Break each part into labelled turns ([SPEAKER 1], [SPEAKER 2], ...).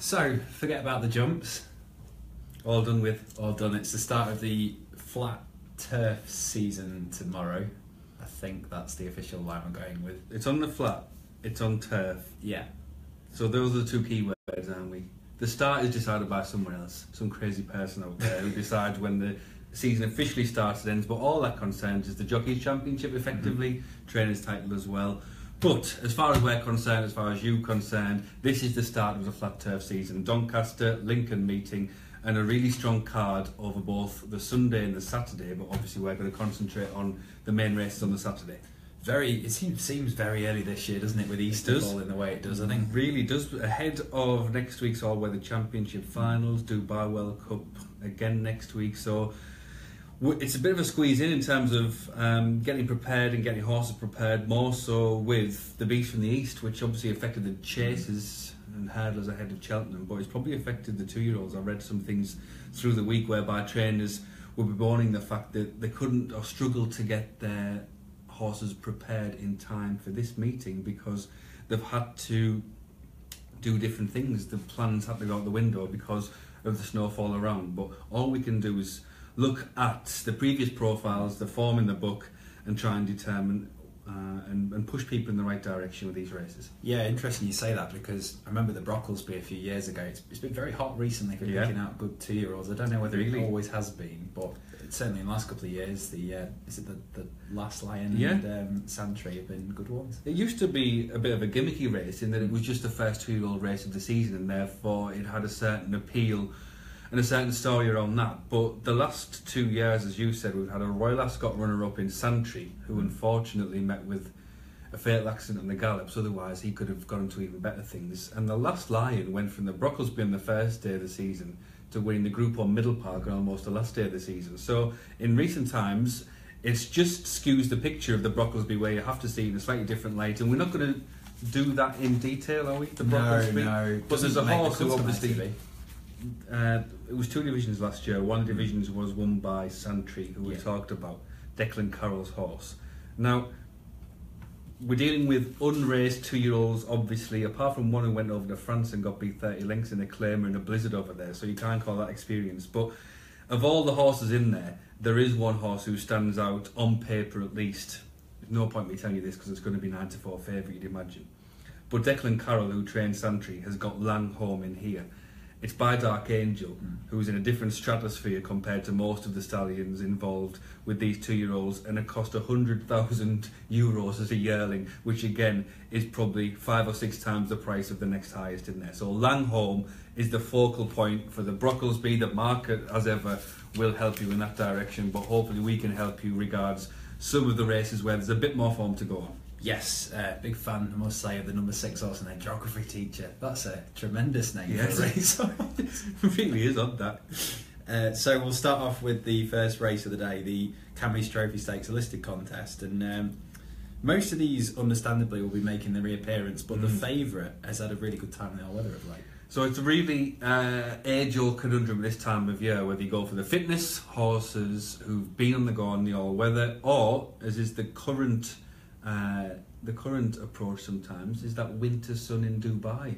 [SPEAKER 1] So, forget about the jumps.
[SPEAKER 2] All done with.
[SPEAKER 1] All done. It's the start of the flat turf season tomorrow. I think that's the official line I'm going with.
[SPEAKER 2] It's on the flat, it's on turf.
[SPEAKER 1] Yeah.
[SPEAKER 2] So those are the two key words, aren't we? The start is decided by someone else, some crazy person out there who decides when the season officially starts and ends, but all that concerns is the Jockeys Championship effectively, trainers title as well. But as far as we're concerned, as far as you're concerned, this is the start of the flat turf season. Doncaster, Lincoln meeting, and a really strong card over both the Sunday and the Saturday, but obviously we're going to concentrate on the main races on the Saturday.
[SPEAKER 1] It seems very early this year, doesn't it, with Easter falling the way it does, I think.
[SPEAKER 2] Really does. Ahead of next week's All-Weather Championship finals, Dubai World Cup again next week, so it's a bit of a squeeze in terms of getting prepared and getting horses prepared, more so with the beast from the east, which obviously affected the chasers and hurdlers ahead of Cheltenham, but it's probably affected the 2-year-olds. I read some things through the week whereby trainers were bemoaning the fact that they couldn't or struggled to get their horses prepared in time for this meeting because they've had to do different things. The plans had to go out the window because of the snowfall around, but all we can do is look at the previous profiles, the form in the book, and try and determine and push people in the right direction with these races.
[SPEAKER 1] Yeah, interesting you say that, because I remember the Brocklesby a few years ago. It's been very hot recently for picking out good 2-year-olds. I don't know whether it always has been, but certainly in the last couple of years, the Last Lion and Santry have been good ones.
[SPEAKER 2] It used to be a bit of a gimmicky race in that it was just the first 2-year-old race of the season, and therefore it had a certain appeal and a certain story around that. But the last 2 years, as you said, we've had a Royal Ascot runner-up in Santry, who unfortunately met with a fatal accident on the gallops. Otherwise, he could have gone to even better things. And the Last Lion went from the Brocklesby on the first day of the season to winning the Group 1 Middle Park on almost the last day of the season. So in recent times, it's just skews the picture of the Brocklesby where you have to see it in a slightly different light. And we're not going to do that in detail, are we? The Brocklesby?
[SPEAKER 1] No.
[SPEAKER 2] But there's a horse who obviously... it was 2 divisions last year. One of the divisions was won by Santry, who we talked about, Declan Carroll's horse. Now, we're dealing with unraced 2-year-olds, obviously, apart from one who went over to France and got beat 30 lengths in a claimer in a blizzard over there, so you can't call that experience. But of all the horses in there is one horse who stands out, on paper at least. There's no point me telling you this because it's going to be 9-4 favourite, you'd imagine. But Declan Carroll, who trained Santry, has got Langholm in here. It's by Dark Angel, who's in a different stratosphere compared to most of the stallions involved with these 2-year-olds, and it cost €100,000 as a yearling, which again is probably 5 or 6 times the price of the next highest in there. So Langholm is the focal point for the Brocklesby. The market, as ever, will help you in that direction, but hopefully we can help you regards some of the races where there's a bit more form to go on.
[SPEAKER 1] Yes, big fan, I must say, of the number 6 horse and their geography teacher. That's a tremendous name
[SPEAKER 2] for a race. It really is odd, that.
[SPEAKER 1] So we'll start off with the first race of the day, the Camry's Trophy Stakes, a listed contest. And most of these, understandably, will be making their reappearance, but the favourite has had a really good time in the all-weather of late.
[SPEAKER 2] So it's a really age-old conundrum this time of year, whether you go for the fitness horses who've been on the go on the all-weather, or, as is the current approach sometimes, is that winter sun in Dubai.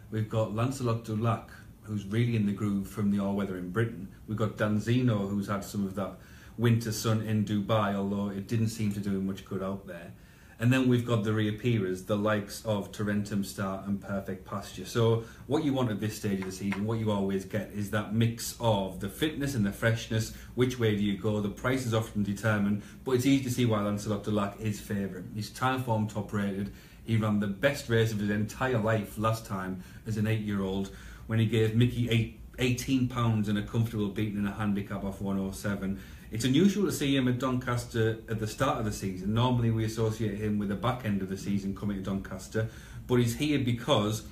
[SPEAKER 2] We've got Lancelot Dulac, who's really in the groove from the all-weather in Britain. We've got Danzino, who's had some of that winter sun in Dubai, although it didn't seem to do him much good out there. And then we've got the reappearers, the likes of Tarentum Star and Perfect Pasture. So what you want at this stage of the season, what you always get, is that mix of the fitness and the freshness. Which way do you go? The price is often determined, but it's easy to see why Lancelot Dulac is favourite. He's Timeform top rated. He ran the best race of his entire life last time as an 8-year-old when he gave Mickey £18 and a comfortable beating in a handicap off 107. It's unusual to see him at Doncaster at the start of the season. Normally we associate him with the back end of the season coming to Doncaster, but he's here because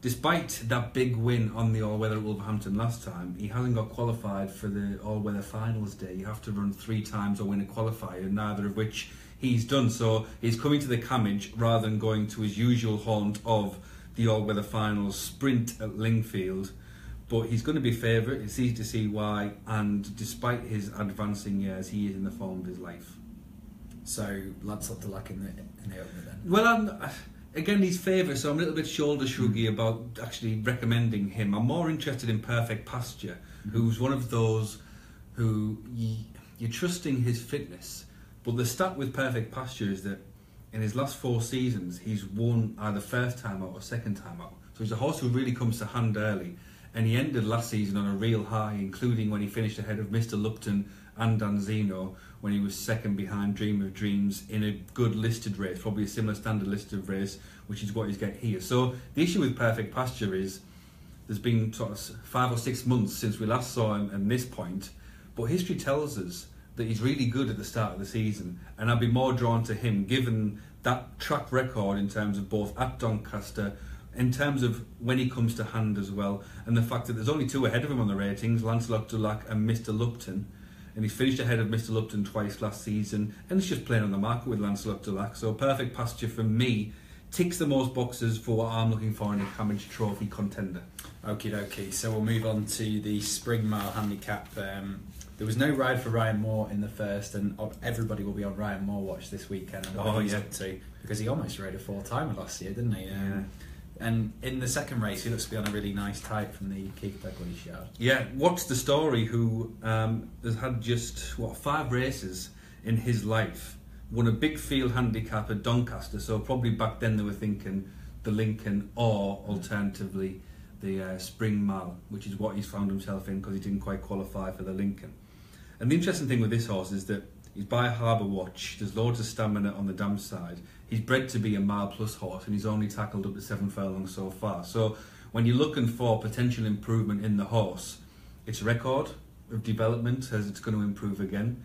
[SPEAKER 2] despite that big win on the all-weather at Wolverhampton last time, he hasn't got qualified for the all-weather finals day. You have to run 3 times or win a qualifier, neither of which he's done. So he's coming to the Camage rather than going to his usual haunt of the all-weather finals sprint at Lingfield. But he's going to be favourite. It's easy to see why, and despite his advancing years, he is in the form of his life.
[SPEAKER 1] So Lancelot Dulac in the opener then?
[SPEAKER 2] Well, again, he's favourite, so I'm a little bit shoulder shruggy about actually recommending him. I'm more interested in Perfect Pasture, who's one of those who you're trusting his fitness. But the stat with Perfect Pasture is that in his last 4 seasons, he's won either first time out or second time out. So he's a horse who really comes to hand early. And he ended last season on a real high, including when he finished ahead of Mr. Lupton and Danzino, when he was second behind Dream of Dreams in a good listed race, probably a similar standard listed race, which is what he's got here. So the issue with Perfect Pasture is there's been sort of 5 or 6 months since we last saw him at this point, but history tells us that he's really good at the start of the season, and I'd be more drawn to him given that track record in terms of both at Doncaster, in terms of when he comes to hand as well, and the fact that there's only 2 ahead of him on the ratings, Lancelot Dulac and Mr. Lupton, and he's finished ahead of Mr. Lupton twice last season, and it's just playing on the market with Lancelot Dulac. So Perfect Pasture for me ticks the most boxes for what I'm looking for in a Cabbage Trophy contender.
[SPEAKER 1] Okie dokie, so we'll move on to the Spring Mile Handicap. There was no ride for Ryan Moore in the first, and everybody will be on Ryan Moore watch this weekend. Up to, because he almost rode a 4-timer last year, didn't he?
[SPEAKER 2] Yeah.
[SPEAKER 1] And in the second race, he looks to be on a really nice type from the Keith Douglas yard.
[SPEAKER 2] Yeah, What's the Story, who has had just 5 races in his life, won a big field handicap at Doncaster, so probably back then they were thinking the Lincoln or alternatively the Spring Mile, which is what he's found himself in because he didn't quite qualify for the Lincoln. And the interesting thing with this horse is that he's by Harbour Watch, there's loads of stamina on the dam side, he's bred to be a mile plus horse and he's only tackled up to 7 furlongs so far. So when you're looking for potential improvement in the horse, its record of development says it's going to improve again.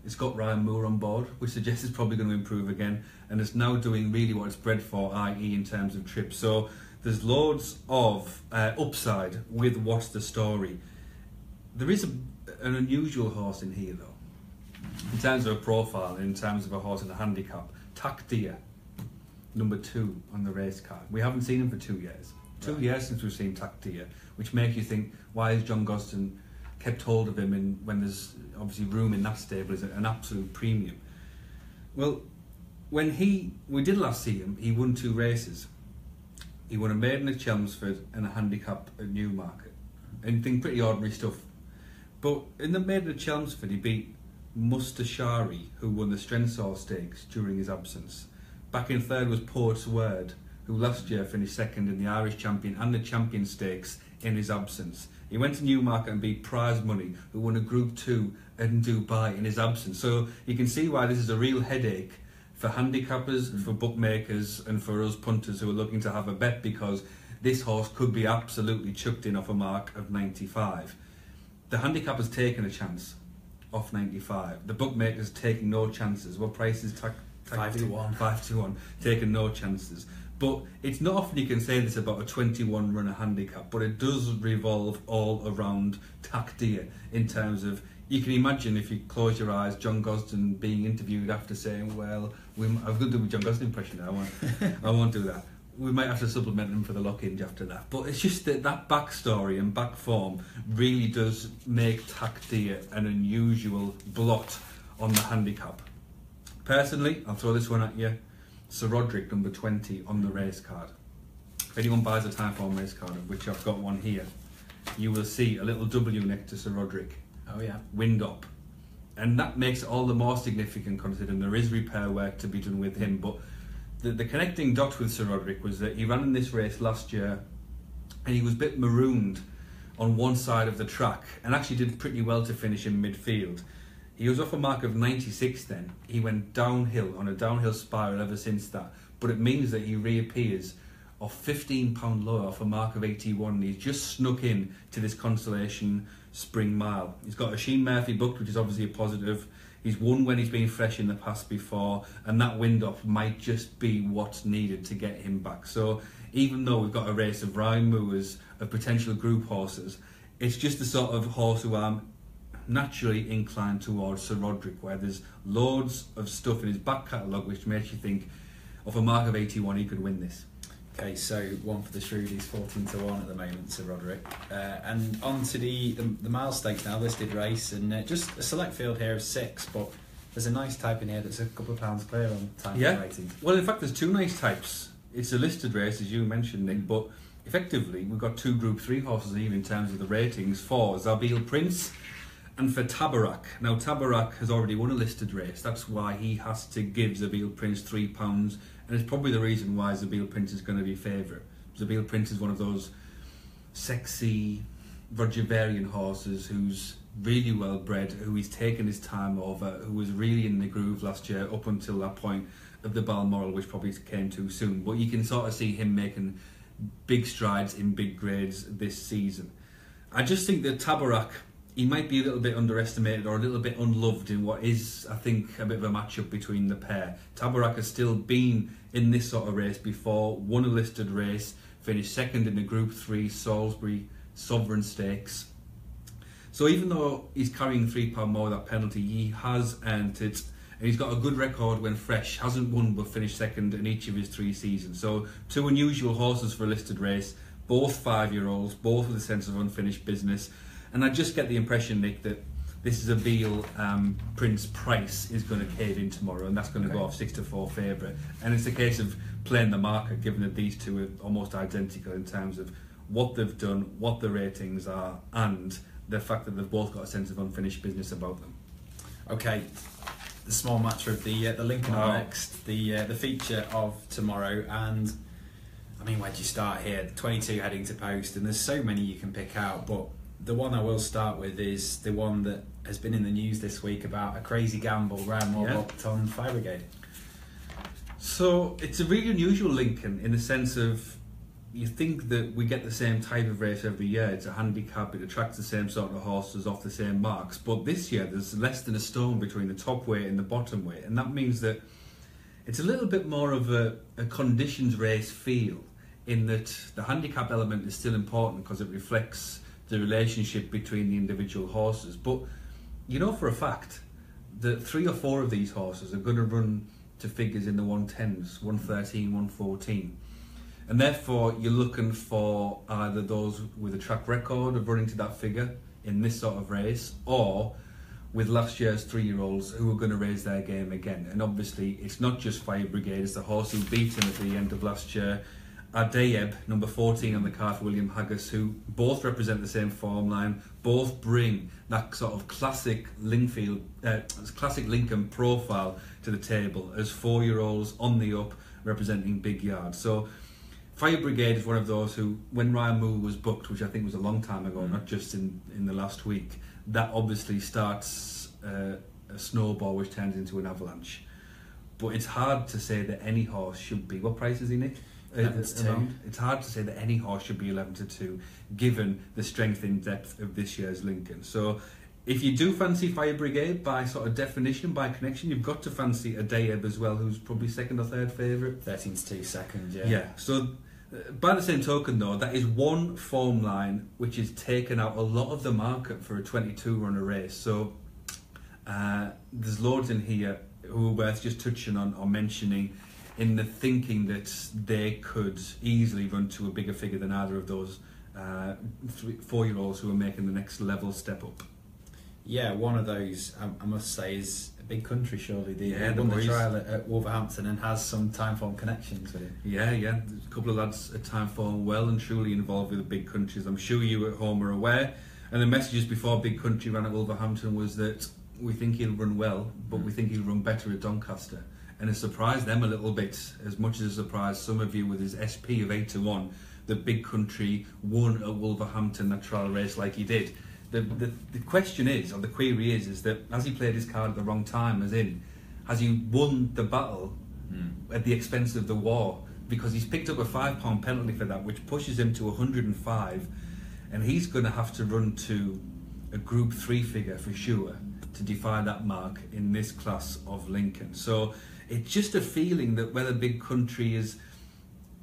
[SPEAKER 2] It's got Ryan Moore on board, which suggests it's probably going to improve again, and it's now doing really what it's bred for, i.e. in terms of trips. So there's loads of upside with What's the Story. There is an unusual horse in here though, in terms of a profile, in terms of a horse in a handicap. Tack Deer, number 2 on the race card. We haven't seen him for 2 years. 2 years since we've seen Tack Deer, which makes you think, why has John Gosden kept hold of him when there's obviously room in that stable is an absolute premium. Well, when we did last see him, he won 2 races. He won a maiden at Chelmsford and a handicap at Newmarket. Anything pretty ordinary stuff. But in the maiden at Chelmsford, he beat Mustashari, who won the Strensor Stakes during his absence. Back in third was Poet's Word, who last year finished second in the Irish Champion and the Champion Stakes in his absence. He went to Newmarket and beat Prize Money, who won a Group 2 in Dubai in his absence. So you can see why this is a real headache for handicappers, for bookmakers, and for us punters who are looking to have a bet, because this horse could be absolutely chucked in off a mark of 95. The handicapper's taken a chance off 95. The bookmaker's taking no chances. What price is
[SPEAKER 1] 5 to 1.
[SPEAKER 2] 5 to 1. Taking no chances. But it's not often you can say this about a 21 runner handicap, but it does revolve all around Tack Deer in terms of, you can imagine if you close your eyes, John Gosden being interviewed after saying, well, I'm going to do a John Gosden impression now, I won't do that. We might have to supplement him for the lock-in after that. But it's just that backstory and back form really does make Tack Deer an unusual blot on the handicap. Personally, I'll throw this one at you. Sir Roderick, number 20 on the race card. If anyone buys a Timeform race card, of which I've got one here, you will see a little W next to Sir Roderick.
[SPEAKER 1] Oh yeah.
[SPEAKER 2] Wind up. And that makes it all the more significant considering there is repair work to be done with him. But the connecting dot with Sir Roderick was that he ran in this race last year and he was a bit marooned on one side of the track and actually did pretty well to finish in midfield. He was off a mark of 96 then. He went downhill, on a downhill spiral ever since that. But it means that he reappears off £15 lower, off a mark of 81. And he's just snuck in to this consolation Spring Mile. He's got a Sheen Murphy booked, which is obviously a positive. He's won when he's been fresh in the past before, and that wind-up might just be what's needed to get him back. So even though we've got a race of Ryan Moores, of potential group horses, it's just the sort of horse who I'm naturally inclined towards Sir Roderick, where there's loads of stuff in his back catalogue which makes you think of a mark of 81 he could win this.
[SPEAKER 1] Okay, so one for the Shrewdies, 14 to 1 at the moment, Sir Roderick. And on to the mile stakes now, listed race, and just a select field here of 6, but there's a nice type in here that's a couple of pounds clear on time rating.
[SPEAKER 2] Well, in fact, there's 2 nice types it's a listed race, as you mentioned, Nick, but effectively we've got 2 Group 3 horses here in terms of the ratings for Zabil Prince and for Tabarak. Now, Tabarak has already won a listed race. That's why he has to give Zabil Prince £3, and it's probably the reason why Zabil Prince is going to be favourite. Zabil Prince is one of those sexy Rogerian horses who's really well bred, who he's taken his time over, who was really in the groove last year up until that point of the Balmoral, which probably came too soon. But you can sort of see him making big strides in big grades this season. I just think that Tabarak, he might be a little bit underestimated or a little bit unloved in what is, I think, a bit of a matchup between the pair. Tabarak has still been in this sort of race before, won a listed race, finished second in the Group 3 Salisbury Sovereign Stakes. So even though he's carrying £3 more that penalty, he has earned it, and he's got a good record when fresh, hasn't won but finished second in each of his 3 seasons. So 2 unusual horses for a listed race, both 5-year-olds, both with a sense of unfinished business. And I just get the impression, Nick, that this is a Beale Prince price is going to cave in tomorrow, and that's going to go off 6-4 favourite. And it's a case of playing the market, given that these two are almost identical in terms of what they've done, what the ratings are, and the fact that they've both got a sense of unfinished business about them.
[SPEAKER 1] Okay, the small matter of the Lincoln next, the feature of tomorrow, and I mean, where do you start here? 22 heading to post, and there's so many you can pick out, but the one I will start with is the one that has been in the news this week about a crazy gamble Ryan Moore booked on Fire Brigade.
[SPEAKER 2] So it's a really unusual Lincoln in the sense of, you think that we get the same type of race every year. It's a handicap, it attracts the same sort of horses off the same marks, but this year there's less than a stone between the top weight and the bottom weight, and that means that it's a little bit more of a conditions race feel, in that the handicap element is still important because it reflects the relationship between the individual horses. But you know for a fact that 3 or 4 of these horses are going to run to figures in the 110s, 113, 114. And therefore you're looking for either those with a track record of running to that figure in this sort of race, or with last year's 3-year-olds who are going to raise their game again. And obviously it's not just Fire Brigade, it's the horse who beat him at the end of last year, Adeyeb, number 14 on the card for William Haggis, who both represent the same form line, both bring that sort of classic Lincoln profile to the table as 4-year-olds on the up, representing big yards. So Fire Brigade is one of those who, when Ryan Moore was booked, which I think was a long time ago, not just in the last week, that obviously starts a snowball which turns into an avalanche. But it's hard to say that any horse should be... What price is he, Nick?
[SPEAKER 1] 11-2.
[SPEAKER 2] It's hard to say that any horse should be 11-2, given the strength in depth of this year's Lincoln. So if you do fancy Fire Brigade, by sort of definition, by connection, you've got to fancy Adeyeb as well, who's probably second or third favourite.
[SPEAKER 1] 13-2 second, yeah.
[SPEAKER 2] Yeah, so by the same token though, that is one form line which has taken out a lot of the market for a 22-runner race. So there's loads in here who are worth just touching on or mentioning, in the thinking that they could easily run to a bigger figure than either of those 4-year-olds who are making the next level step up.
[SPEAKER 1] Yeah, one of those, I must say, is a Big Country, surely. He
[SPEAKER 2] the
[SPEAKER 1] won the trial at Wolverhampton and has some Timeform connections with him.
[SPEAKER 2] Yeah. There's a couple of lads at Timeform well and truly involved with the Big Countries. I'm sure you at home are aware. And the messages before Big Country ran at Wolverhampton was that we think he'll run well, but we think he'll run better at Doncaster. And it surprised them a little bit, as much as it surprised some of you with his SP of 8-1, that Big Country won at Wolverhampton that trial race like he did. The question is, or the query is that has he played his card at the wrong time, as in, has he won the battle at the expense of the war? Because he's picked up a £5 penalty for that, which pushes him to 105, and he's going to have to run to a Group 3 figure for sure to defy that mark in this class of Lincoln. So it's just a feeling that whether Big Country is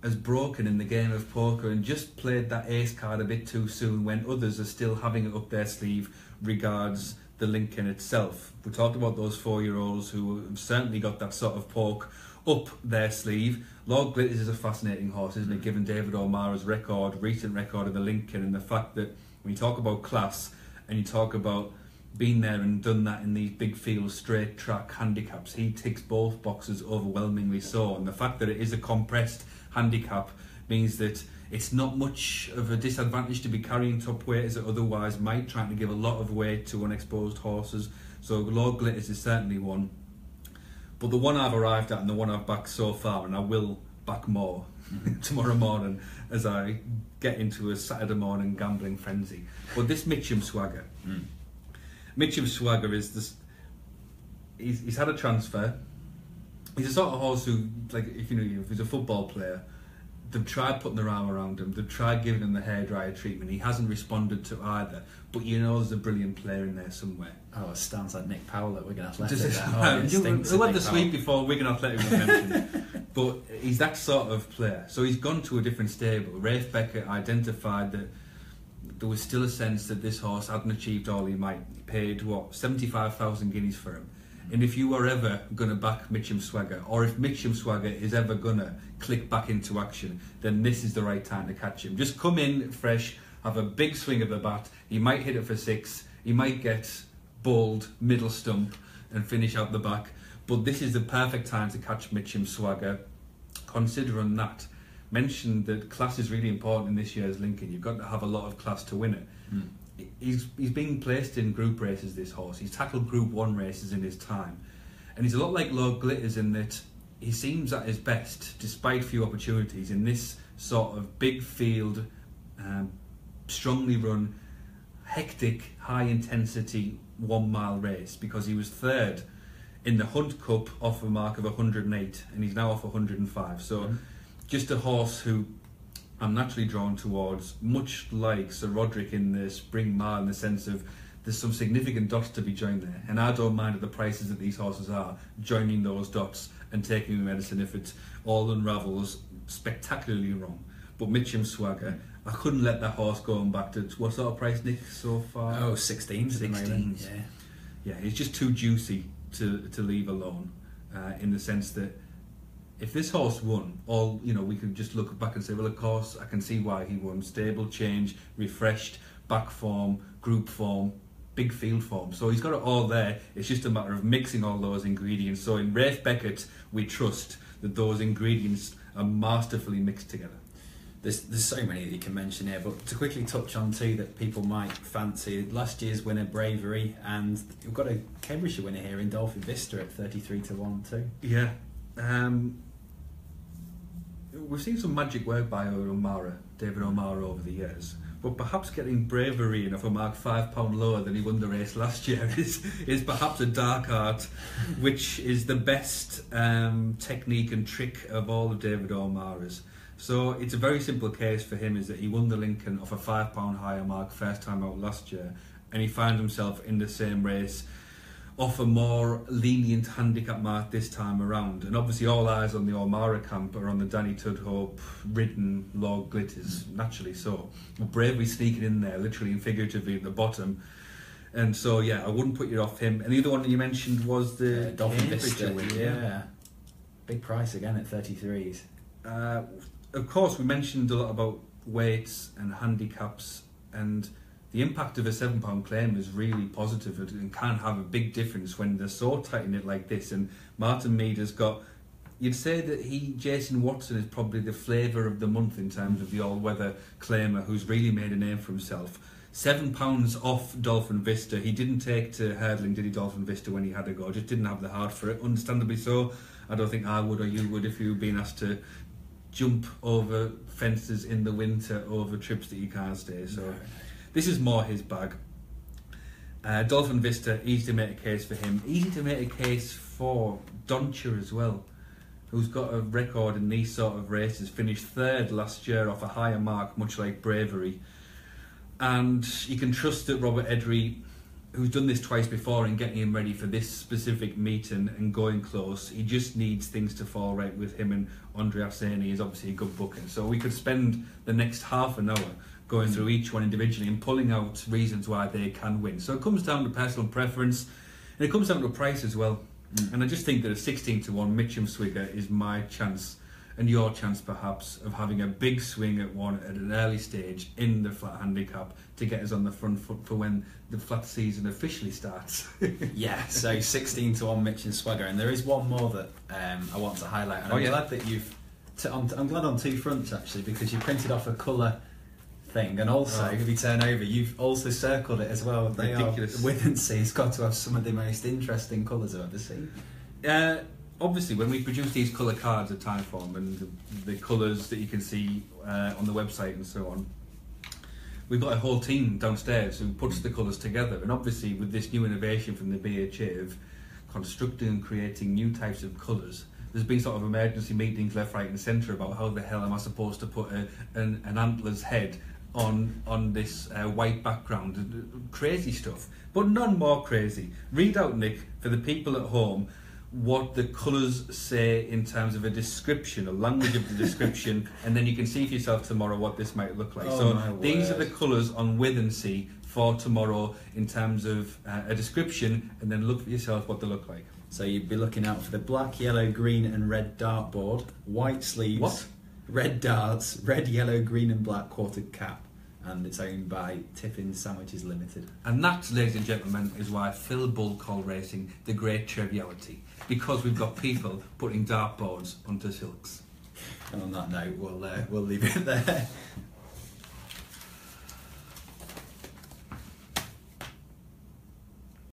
[SPEAKER 2] as broken in the game of poker and just played that ace card a bit too soon when others are still having it up their sleeve regards the Lincoln itself. We talked about those 4-year-olds who have certainly got that sort of poke up their sleeve. Lord Glitters is a fascinating horse, isn't it, given David O'Mara's recent record of the Lincoln, and the fact that when you talk about class and you talk about been there and done that in these big field straight track handicaps. He ticks both boxes overwhelmingly so, and the fact that it is a compressed handicap means that it's not much of a disadvantage to be carrying top weight as it otherwise might, trying to give a lot of weight to unexposed horses. So Lord Glitters is certainly one. But the one I've arrived at and the one I've backed so far, and I will back more tomorrow morning as I get into a Saturday morning gambling frenzy. But this Mitcham Swagger. Mitcham Swagger is this. He's had a transfer. He's a sort of horse who, like, if he's a football player, they've tried putting their arm around him. They've tried giving him the hairdryer treatment. He hasn't responded to either. But there's a brilliant player in there somewhere.
[SPEAKER 1] Oh, it sounds like Nick Powell at Wigan Athletic.
[SPEAKER 2] Who had the sweep before Wigan Athletic was mentioned. But he's that sort of player. So he's gone to a different stable. Rafe Becker identified that there was still a sense that this horse hadn't achieved all he might. He paid, 75,000 guineas for him. And if you were ever going to back Mitcham Swagger, or if Mitcham Swagger is ever going to click back into action, then this is the right time to catch him. Just come in fresh, have a big swing of the bat. He might hit it for 6. He might get bowled middle stump and finish out the back. But this is the perfect time to catch Mitcham Swagger. Considering that, mentioned that class is really important in this year's Lincoln. You've got to have a lot of class to win it. He's being placed in group races, this horse. He's tackled Group 1 races in his time. And he's a lot like Lord Glitters in that he seems at his best, despite few opportunities, in this sort of big field, strongly run, hectic, high intensity 1 mile race, because he was third in the Hunt Cup off a mark of 108 and he's now off 105. So just a horse who I'm naturally drawn towards, much like Sir Roderick in the Spring Mile, in the sense of there's some significant dots to be joined there, and I don't mind at the prices that these horses are, joining those dots and taking the medicine if it all unravels spectacularly wrong. But Mitcham Swagger, I couldn't let that horse go on back to, what sort of price, Nick, so far?
[SPEAKER 1] 16s.
[SPEAKER 2] Yeah, it's just too juicy to leave alone, in the sense that if this horse won, we could just look back and say, well, of course, I can see why he won. Stable change, refreshed, back form, group form, big field form. So he's got it all there. It's just a matter of mixing all those ingredients. So in Rafe Beckett, we trust that those ingredients are masterfully mixed together.
[SPEAKER 1] There's so many that you can mention here, but to quickly touch on two that people might fancy. Last year's winner, Bravery, and we've got a Cambridgeshire winner here in Dolphin Vista at 33-1 too.
[SPEAKER 2] Yeah. We've seen some magic work by David O'Mara over the years, but perhaps getting Bravery in off a mark £5 lower than he won the race last year is perhaps a dark art, which is the best technique and trick of all of David O'Mara's. So it's a very simple case for him, is that he won the Lincoln off a £5 higher mark first time out last year, and he found himself in the same race off a more lenient handicap mark this time around. And obviously all eyes on the O'Mara camp are on the Danny Tudhope ridden Lord Glitters, naturally so. Bravery sneaking in there, literally and figuratively at the bottom. And so, yeah, I wouldn't put you off him. And the other one that you mentioned was the
[SPEAKER 1] Dolphin Vista win. Yeah. Big price again at 33s.
[SPEAKER 2] Of course, we mentioned a lot about weights and handicaps, and the impact of a £7 claim is really positive and can have a big difference when they're so tight in it like this. And Martin Mead has got, you'd say that Jason Watson is probably the flavour of the month in terms of the all-weather claimer who's really made a name for himself. £7 off Dolphin Vista. He didn't take to hurdling, did he, Dolphin Vista, when he had a go? Just didn't have the heart for it, understandably so. I don't think I would or you would if you were being asked to jump over fences in the winter over trips that you can't stay. So this is more his bag. Dolphin Vista, easy to make a case for him. Easy to make a case for Doncaster as well, who's got a record in these sort of races. Finished third last year off a higher mark, much like Bravery. And you can trust that Robert Edry, who's done this twice before, in getting him ready for this specific meeting and going close. He just needs things to fall right with him, and Andre Arseni is obviously a good booking. So we could spend the next half an hour going through each one individually and pulling out reasons why they can win. So it comes down to personal preference, and it comes down to price as well. And I just think that at 16-1, Mitcham Swagger is my chance and your chance perhaps of having a big swing at one at an early stage in the flat handicap to get us on the front foot for when the flat season officially starts.
[SPEAKER 1] Yeah, so 16-1 Mitch and Swagger, and there is one more that I want to highlight, and I'm glad that you've I'm glad on two fronts actually, because you printed off a colour thing, and also if you turn over, you've also circled it as well. They
[SPEAKER 2] Ridiculous.
[SPEAKER 1] are Withensea has got to have some of the most interesting colours I've ever seen.
[SPEAKER 2] Obviously, when we produce these colour cards at Timeform and the colours that you can see on the website and so on, we've got a whole team downstairs who puts the colours together. And obviously, with this new innovation from the BHA of constructing and creating new types of colours, there's been sort of emergency meetings left, right and centre about how the hell am I supposed to put an antler's head on this white background. Crazy stuff, but none more crazy. Read out, Nick, for the people at home, what the colours say in terms of a description, a language of the description, and then you can see for yourself tomorrow what this might look like. These are the colours on Withensea for tomorrow in terms of a description, and then look for yourself what they look like.
[SPEAKER 1] So you'd be looking out for the black, yellow, green and red dartboard, white sleeves, red darts, red, yellow, green and black quartered cap, and it's owned by Tiffin Sandwiches Limited.
[SPEAKER 2] And that, ladies and gentlemen, is why Phil Bull called racing the great triviality, because we've got people putting dartboards onto silks.
[SPEAKER 1] And on that note, we'll leave it there.